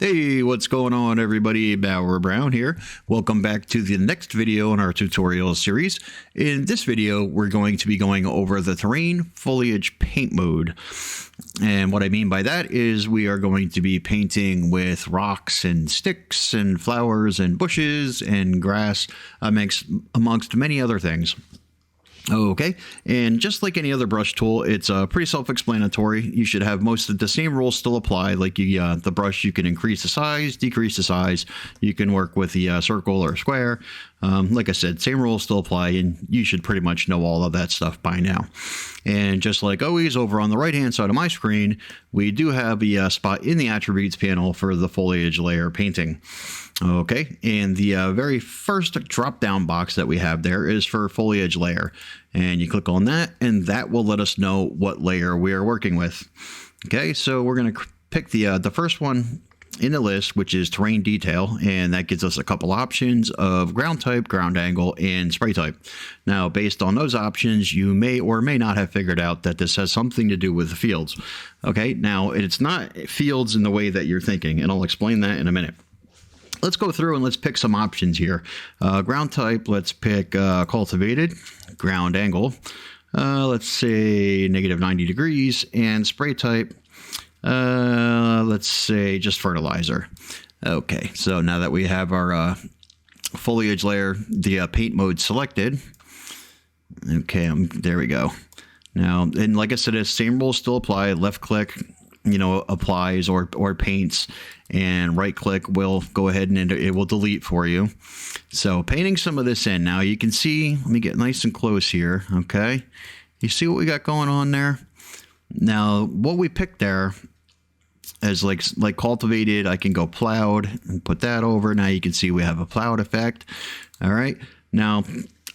Hey, what's going on everybody? Bauer Brown here. Welcome back to the next video in our tutorial series. In this video, we're going to be going over the terrain foliage paint mode. And what I mean by that is we are going to be painting with rocks and sticks and flowers and bushes and grass amongst many other things. Okay, and just like any other brush tool, it's pretty self-explanatory. You should have most of the same rules still apply. Like the brush, you can increase the size, decrease the size. You can work with the circle or square. Like I said, same rules still apply, and you should pretty much know all of that stuff by now. And just like always, over on the right-hand side of my screen, we do have a spot in the attributes panel for the foliage layer painting. Okay, and the very first drop-down box that we have there is for foliage layer. And you click on that, and that will let us know what layer we are working with. Okay, so we're going to pick the first one in the list, which is terrain detail, and that gives us a couple options of ground type, ground angle, and spray type. Now, based on those options, you may or may not have figured out that this has something to do with the fields. Okay, now it's not fields in the way that you're thinking, and I'll explain that in a minute. Let's go through and let's pick some options here. Ground type, let's pick cultivated. Ground angle, let's say -90 degrees. And spray type, let's say just fertilizer. Okay, so now that we have our foliage layer, the paint mode selected. Okay, there we go. Now, and like I said, the same rules still apply. Left click, applies or paints, and right click will go ahead and it will delete for you. So painting some of this in. Now you can see, let me get nice and close here. Okay, you see what we got going on there? Now what we picked there as like cultivated, I can go plowed and put that over. Now you can see we have a plowed effect. All right, now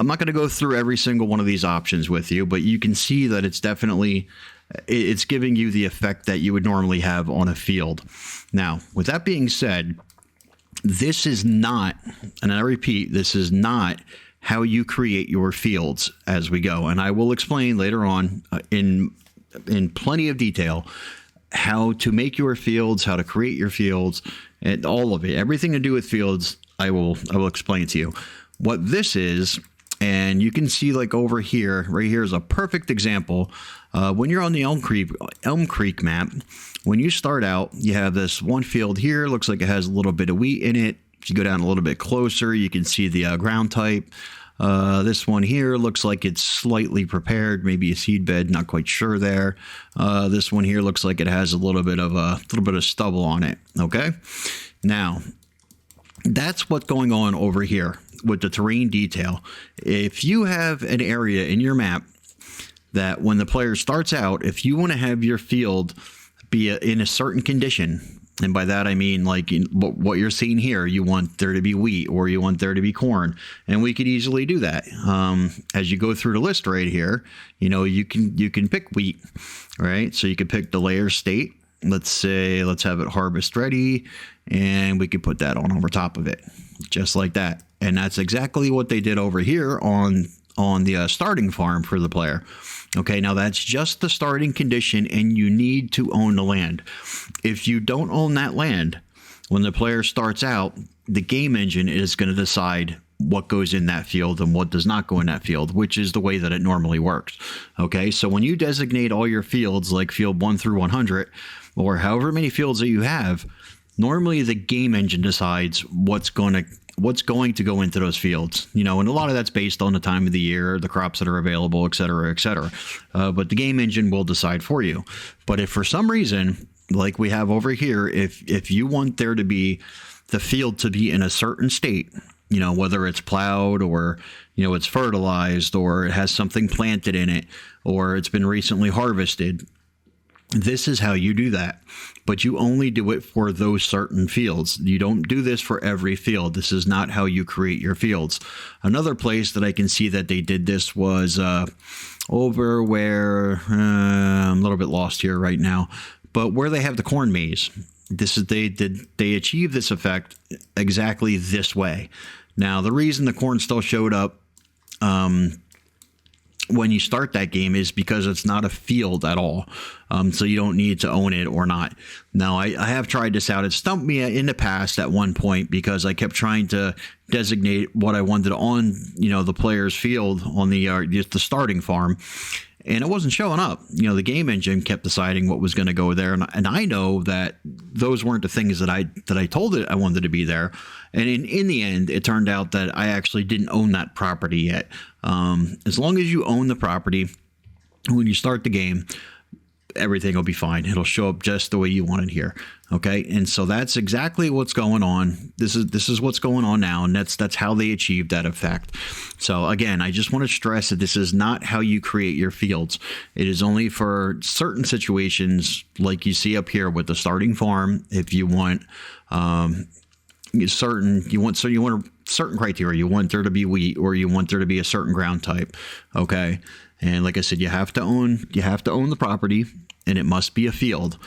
I'm not going to go through every single one of these options with you, but you can see that it's giving you the effect that you would normally have on a field. Now, with that being said, this is not, and I repeat, this is not how you create your fields as we go. And I will explain later on in plenty of detail how to make your fields, how to create your fields, and all of it. Everything to do with fields, I will explain to you. What this is, and you can see like over here, right here is a perfect example. When you're on the Elm Creek map, when you start out, you have this one field here. Looks like it has a little bit of wheat in it. If you go down a little bit closer, you can see the ground type. This one here looks like it's slightly prepared, maybe a seed bed, not quite sure there. This one here looks like it has a little bit of stubble on it. Okay, now that's what's going on over here with the terrain detail. If you have an area in your map that when the player starts out, if you want to have your field be in a certain condition, and by that I mean like what you're seeing here, you want there to be wheat or you want there to be corn, and we could easily do that. As you go through the list right here, you can pick wheat, right? So you could pick the layer state. Let's have it harvest ready, and we could put that on over top of it, just like that. And that's exactly what they did over here on the starting farm for the player. Okay, now that's just the starting condition, and you need to own the land. If you don't own that land, when the player starts out, the game engine is going to decide what goes in that field and what does not go in that field, which is the way that it normally works. Okay, so when you designate all your fields, like field 1 through 100, or however many fields that you have, normally the game engine decides what's going to go into those fields, and a lot of that's based on the time of the year, the crops that are available, et cetera, et cetera. But the game engine will decide for you. But if for some reason, like we have over here, if you want there to be the field to be in a certain state, whether it's plowed or, it's fertilized or it has something planted in it or it's been recently harvested, this is how you do that, but you only do it for those certain fields. You don't do this for every field. This is not how you create your fields. Another place that I can see that they did this was over where I'm a little bit lost here right now, but where they have the corn maze. They achieved this effect exactly this way. Now, the reason the corn still showed up when you start that game is because it's not a field at all. So you don't need to own it or not. Now, I have tried this out. It stumped me in the past at one point because I kept trying to designate what I wanted on, the player's field on the starting farm. And it wasn't showing up. The game engine kept deciding what was going to go there. And I know that those weren't the things that I told it I wanted to be there. And in the end, it turned out that I actually didn't own that property yet. As long as you own the property, when you start the game, everything will be fine. It'll show up just the way you want it here. Okay. And so that's exactly what's going on. This is what's going on now. And that's how they achieved that effect. So again, I just want to stress that this is not how you create your fields. It is only for certain situations like you see up here with the starting farm. If you want, you want certain criteria. You want there to be wheat, or you want there to be a certain ground type. Okay. And like I said, you have to own the property, and it must be a field.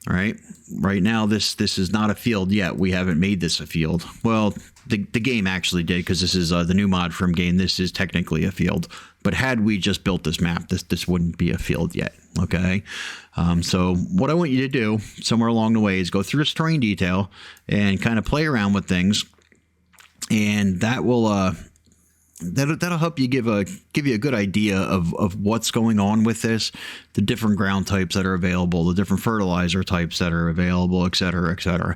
All right. Right now, this is not a field yet. We haven't made this a field. Well, the game actually did, because this is the new mod from game. This is technically a field. But had we just built this map, this wouldn't be a field yet. Okay. So what I want you to do somewhere along the way is go through this terrain detail and kind of play around with things, and that will that'll help you give you a good idea of what's going on with this, the different ground types that are available, the different fertilizer types that are available, et cetera, et cetera.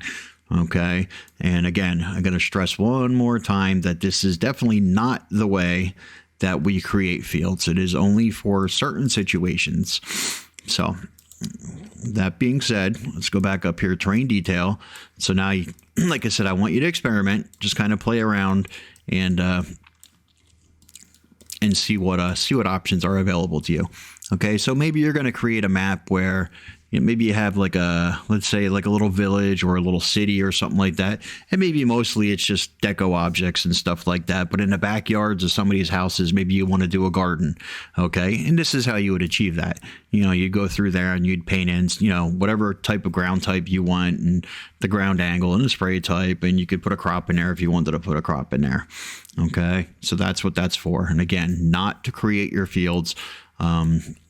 Okay. And again, I'm going to stress one more time that this is definitely not the way that we create fields. It is only for certain situations. So that being said, let's go back up here, terrain detail. So now, like I said, I want you to experiment, just kind of play around and see what options are available to you. Okay, so maybe you're going to create a map where maybe you have let's say like a little village or a little city or something like that, and maybe mostly it's just deco objects and stuff like that. But in the backyards of somebody's houses, maybe you want to do a garden. Okay, and this is how you would achieve that. You go through there and you'd paint in, whatever type of ground type you want, and the ground angle and the spray type, and you could put a crop in there if you wanted to put a crop in there. Okay, so that's what that's for. And again, not to create your fields.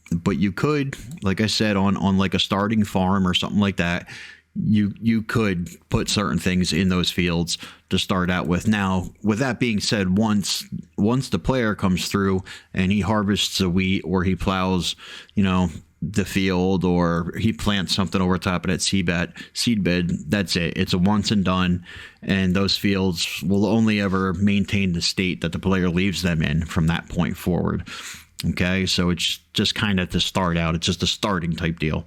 But you could, like I said, on like a starting farm or something like that, you could put certain things in those fields to start out with. Now, with that being said, once the player comes through and he harvests a wheat, or he plows, the field, or he plants something over top of that seed bed, that's it. It's a once and done, and those fields will only ever maintain the state that the player leaves them in from that point forward. Okay, so it's just kind of to start out. It's just a starting type deal.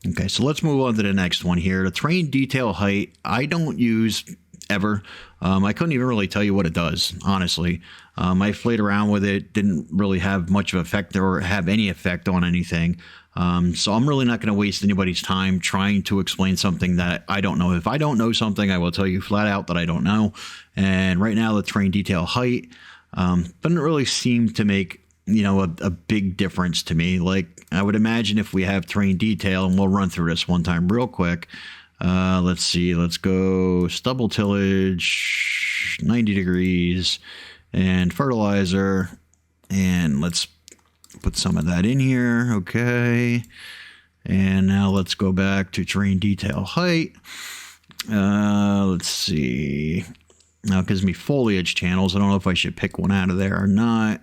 Okay, so let's move on to the next one here. The terrain detail height, I don't use ever. I couldn't even really tell you what it does, honestly. I played around with it, didn't really have much of an effect or have any effect on anything. So I'm really not going to waste anybody's time trying to explain something that I don't know. If I don't know something, I will tell you flat out that I don't know. And right now, the terrain detail height doesn't really seem to make a big difference to me. Like, I would imagine if we have terrain detail, and we'll run through this one time real quick. Let's see. Let's go stubble tillage, 90 degrees, and fertilizer. And let's put some of that in here. Okay. And now let's go back to terrain detail height. Let's see. Now it gives me foliage channels. I don't know if I should pick one out of there or not.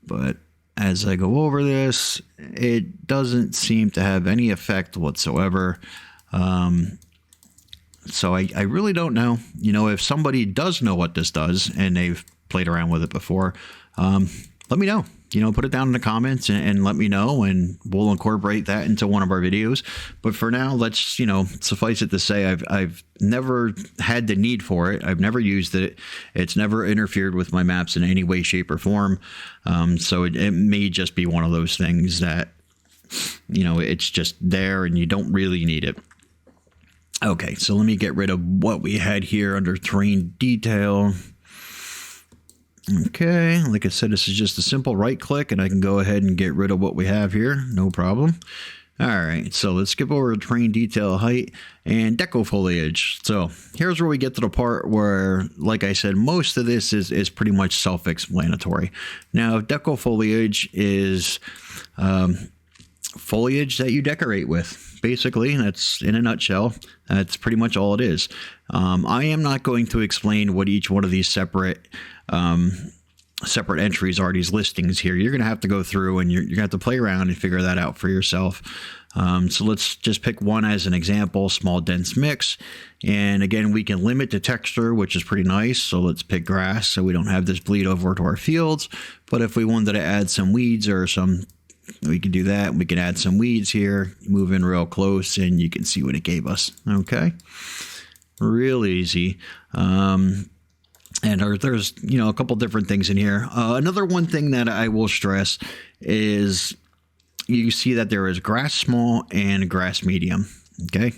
But as I go over this, it doesn't seem to have any effect whatsoever. So I really don't know. If somebody does know what this does and they've played around with it before, let me know. Put it down in the comments and let me know, and we'll incorporate that into one of our videos. But for now, let's, suffice it to say, I've never had the need for it. I've never used it. It's never interfered with my maps in any way, shape, or form. So it may just be one of those things that, it's just there and you don't really need it. Okay, so let me get rid of what we had here under terrain detail. Okay, like I said, this is just a simple right click and I can go ahead and get rid of what we have here. No problem. All right, so let's skip over terrain detail, height, and deco foliage. So here's where we get to the part where, like I said, most of this is pretty much self-explanatory. Now, deco foliage is foliage that you decorate with. Basically, that's in a nutshell. That's pretty much all it is. I am not going to explain what each one of these separate entries are, these listings here. You're going to have to go through and you're going to have to play around and figure that out for yourself. So let's just pick one as an example, small dense mix. And again, we can limit the texture, which is pretty nice. So let's pick grass so we don't have this bleed over to our fields. But if we wanted to add some weeds or we can do that. We can add some weeds here, move in real close, and you can see what it gave us. Okay. Real easy. And there's, a couple different things in here. Another one thing that I will stress is you see that there is grass small and grass medium. Okay.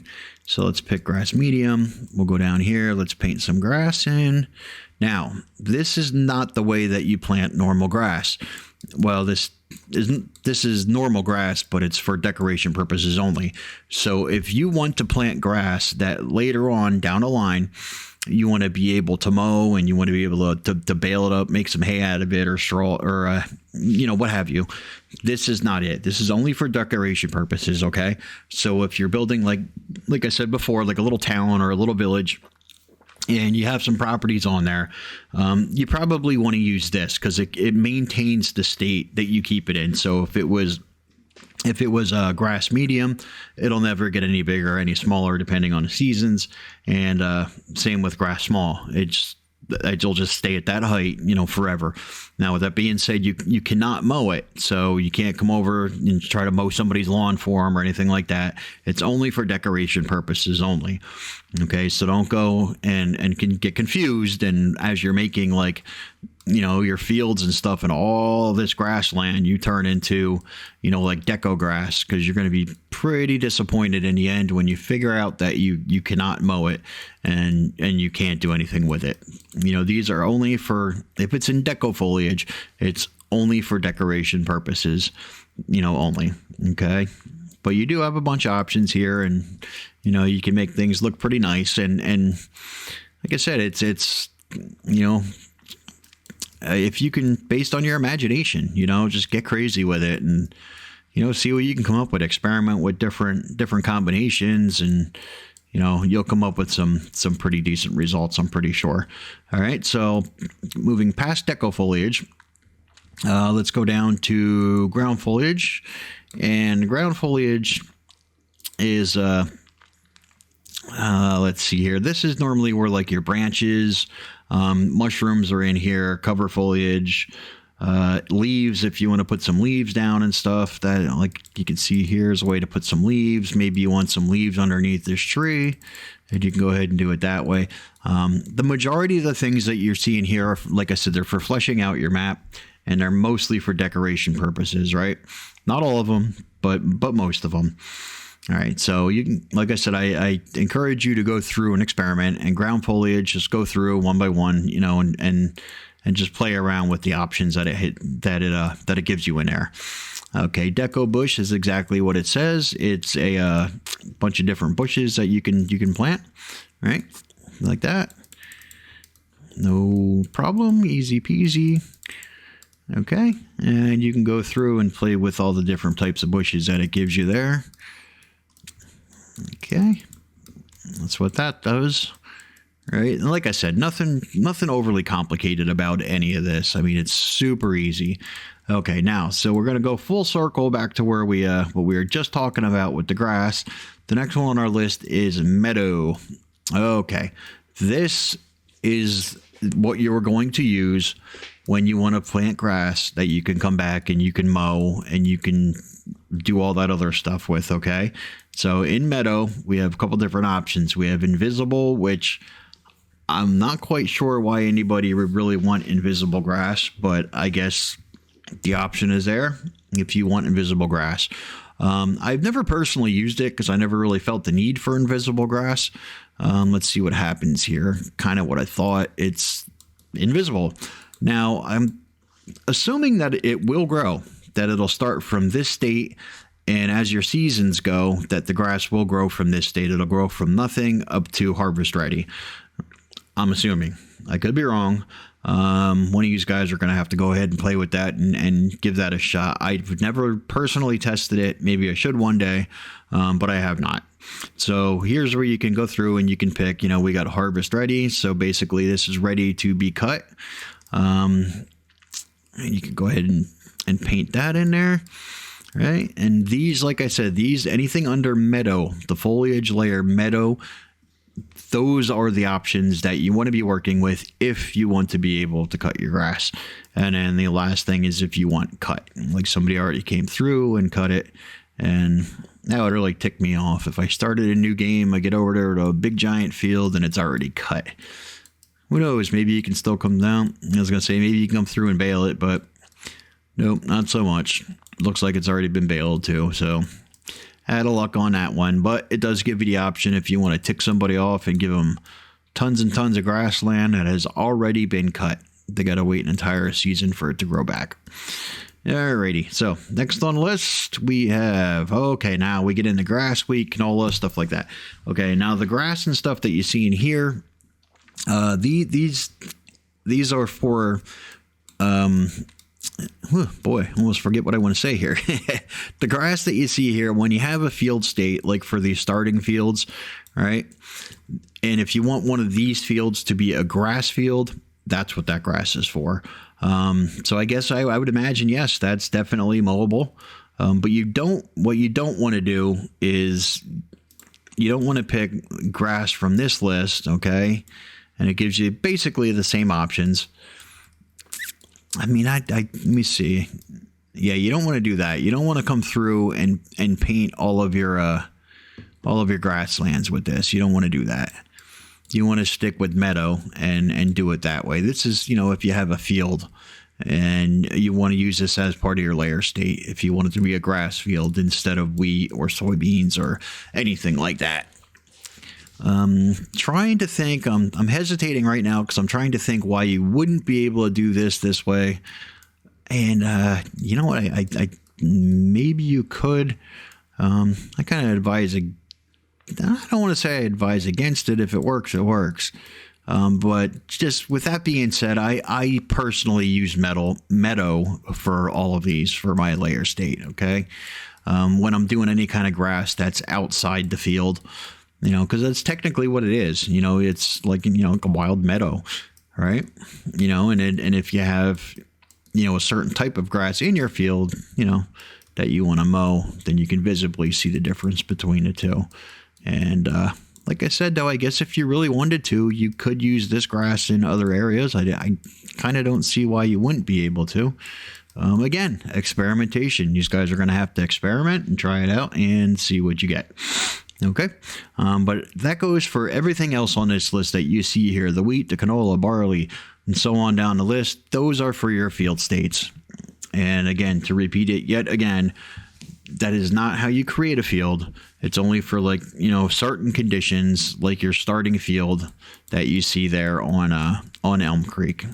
So let's pick grass medium. We'll go down here. Let's paint some grass in. Now, this is not the way that you plant normal grass. Well, this is normal grass, but it's for decoration purposes only. So if you want to plant grass that later on down the line, you want to be able to mow and you want to be able to bale it up, make some hay out of it or straw or, what have you. This is not it. This is only for decoration purposes. Okay. So if you're building, like I said before, like a little town or a little village, and you have some properties on there, you probably want to use this because it maintains the state that you keep it in. So if it was grass medium, it'll never get any bigger or any smaller depending on the seasons. And same with grass small. It'll just stay at that height, forever. Now, with that being said, you cannot mow it. So you can't come over and try to mow somebody's lawn for them or anything like that. It's only for decoration purposes only. Okay, so don't go and can get confused. And as you're making your fields and stuff and all this grassland, you turn into, like deco grass, because you're going to be pretty disappointed in the end when you figure out that you cannot mow it and you can't do anything with it. These are only for, if it's in deco foliage, it's only for decoration purposes, only. Okay. But you do have a bunch of options here, and, you can make things look pretty nice. And like I said, it's if you can, based on your imagination, just get crazy with it and, see what you can come up with, experiment with different combinations, and, you'll come up with some pretty decent results, I'm pretty sure. All right. So moving past deco foliage, let's go down to ground foliage, and ground foliage is, let's see here. This is normally where your branches, mushrooms are in here, cover foliage, leaves, if you want to put some leaves down and stuff. That, you can see here's a way to put some leaves. Maybe you want some leaves underneath this tree, and you can go ahead and do it that way. The majority of the things that you're seeing here are, like I said, they're for fleshing out your map, and they're mostly for decoration purposes, right? Not all of them, but most of them. All right, so you can, like I said, I encourage you to go through and experiment, and ground foliage, just go through one by one, and just play around with the options that it gives you in there. Okay, deco bush is exactly what it says. It's a bunch of different bushes that you can plant, right? Like that. No problem, easy peasy. Okay, and you can go through and play with all the different types of bushes that it gives you there. Okay, that's what that does, right? And like I said, nothing overly complicated about any of this. I mean, it's super easy. Okay, now, so we're going to go full circle back to where what we were just talking about with the grass. The next one on our list is meadow. Okay, this is what you are going to use when you want to plant grass that you can come back and you can mow and you can do all that other stuff with. Okay, so in meadow, we have a couple different options. We have invisible, which I'm not quite sure why anybody would really want invisible grass, but I guess the option is there if you want invisible grass. I've never personally used it because I never really felt the need for invisible grass. Let's see what happens here. Kind of what I thought. It's invisible. Now, I'm assuming that it will grow, that it'll start from this state And as your seasons go, that the grass will grow from this state. It'll grow from nothing up to harvest ready. I'm assuming. I could be wrong. One of you guys are going to have to go ahead and play with that and give that a shot. I've never personally tested it. Maybe I should one day, but I have not. So here's where you can go through and you can pick, we got harvest ready. So basically this is ready to be cut. And you can go ahead and paint that in there. Right. And these, like I said, anything under meadow, the foliage layer meadow, those are the options that you want to be working with if you want to be able to cut your grass. And then the last thing is if you want cut, like somebody already came through and cut it. And that would really tick me off. If I started a new game, I get over there to a big giant field and it's already cut. Who knows? Maybe you can still come down. I was going to say maybe you can come through and bale it, but nope, not so much. Looks like it's already been baled too, so out of luck on that one. But it does give you the option if you want to tick somebody off and give them tons and tons of grassland that has already been cut. They got to wait an entire season for it to grow back. Alrighty, so next on the list we have, okay, now we get into grass, wheat, canola, stuff like that. Okay, now the grass and stuff that you see in here, these are for boy, almost forget what I want to say here. The grass that you see here, when you have a field state, like for these starting fields, right? And if you want one of these fields to be a grass field, that's what that grass is for. So I guess I would imagine, yes, that's definitely mowable. But what you don't want to do is you don't want to pick grass from this list, okay? And it gives you basically the same options. I mean, let me see. Yeah, you don't want to do that. You don't want to come through and paint all of your grasslands with this. You don't want to do that. You want to stick with meadow and do it that way. This is, if you have a field and you want to use this as part of your layer state, if you want it to be a grass field instead of wheat or soybeans or anything like that. Trying to think, I'm hesitating right now because I'm trying to think why you wouldn't be able to do this way. And, you know what? I maybe you could, I kind of advise, I don't want to say I advise against it. If it works, it works. But just with that being said, I personally use meadow for all of these for my layer state. Okay. When I'm doing any kind of grass that's outside the field, because that's technically what it is. It's like, like a wild meadow, right? And if you have, a certain type of grass in your field, that you want to mow, then you can visibly see the difference between the two. And like I said, though, I guess if you really wanted to, you could use this grass in other areas. I kind of don't see why you wouldn't be able to. Again, experimentation. These guys are going to have to experiment and try it out and see what you get. Okay, but that goes for everything else on this list that you see here, the wheat, the canola, barley, and so on down the list. Those are for your field states. And again, to repeat it yet again, that is not how you create a field. It's only for certain conditions, like your starting field that you see there on Elm Creek,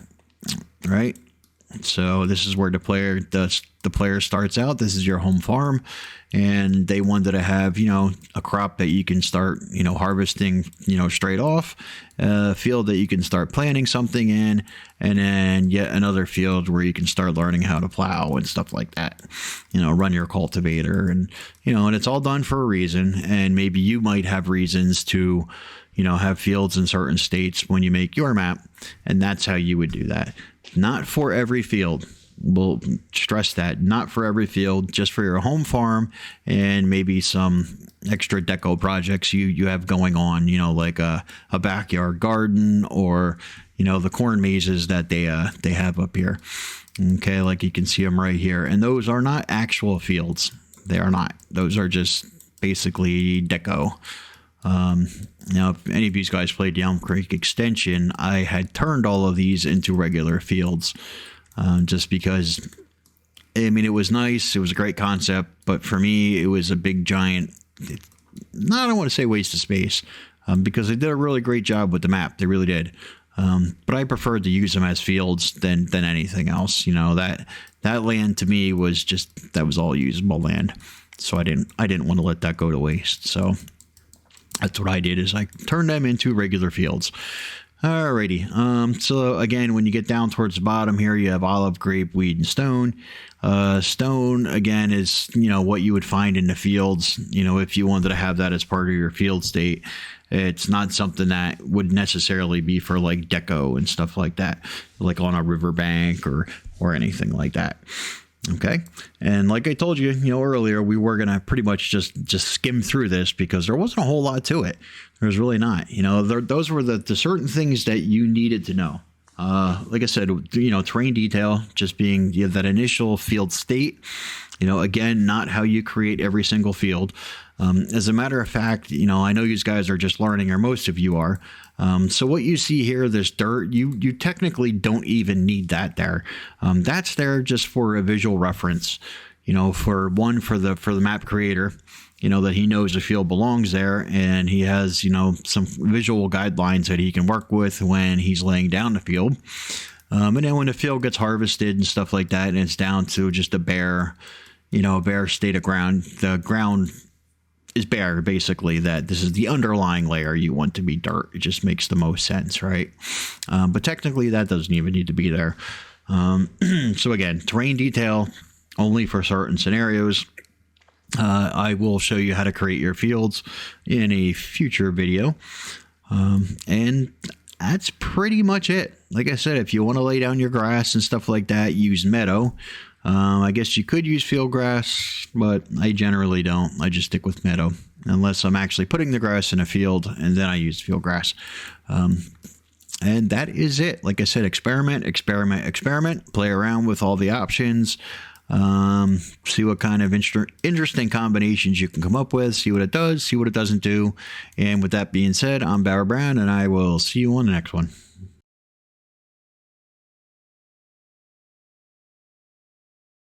right? So this is where the player starts out. This is your home farm, and they wanted to have, a crop that you can start, harvesting, straight off, a field that you can start planting something in, and then yet another field where you can start learning how to plow and stuff like that, run your cultivator and it's all done for a reason. And maybe you might have reasons to, have fields in certain states when you make your map, and that's how you would do that. Not for every field. We'll stress that. Not for every field, just for your home farm and maybe some extra deco projects you have going on, like a backyard garden or, the corn mazes that they have up here. Okay, like you can see them right here. And those are not actual fields. They are not. Those are just basically deco. Now, if any of you guys played the Elm Creek extension, I had turned all of these into regular fields, just because, it was nice. It was a great concept, but for me, it was a big giant, I don't want to say waste of space, because they did a really great job with the map. They really did. But I preferred to use them as fields than anything else. That land to me was that was all usable land. So I didn't want to let that go to waste. So that's what I did, is I turned them into regular fields. Alrighty. So again, when you get down towards the bottom here, you have olive, grape, weed, and stone. Stone, again, is, what you would find in the fields, if you wanted to have that as part of your field state. It's not something that would necessarily be for like deco and stuff like that, like on a riverbank or anything like that. Okay. And like I told you, earlier, we were going to pretty much just skim through this because there wasn't a whole lot to it. There's really not, those were the certain things that you needed to know. Like I said, terrain detail, just being that initial field state, again, not how you create every single field. As a matter of fact, I know you guys are just learning, or most of you are. So what you see here, this dirt, you technically don't even need that there. That's there just for a visual reference, for the map creator, that he knows the field belongs there, and he has, some visual guidelines that he can work with when he's laying down the field. And then when the field gets harvested and stuff like that, and it's down to just a bare state of ground, the ground is bare, basically, that this is the underlying layer you want to be dirt. It just makes the most sense, right? But technically that doesn't even need to be there. So again, terrain detail only for certain scenarios. I will show you how to create your fields in a future video. And that's pretty much it. Like I said, if you want to lay down your grass and stuff like that, use meadow. I guess you could use field grass, but I generally don't. I just stick with meadow unless I'm actually putting the grass in a field, and then I use field grass. And that is it. Like I said, experiment, play around with all the options. See what kind of interesting combinations you can come up with, see what it does, see what it doesn't do. And with that being said, I'm Bauer Brown, and I will see you on the next one.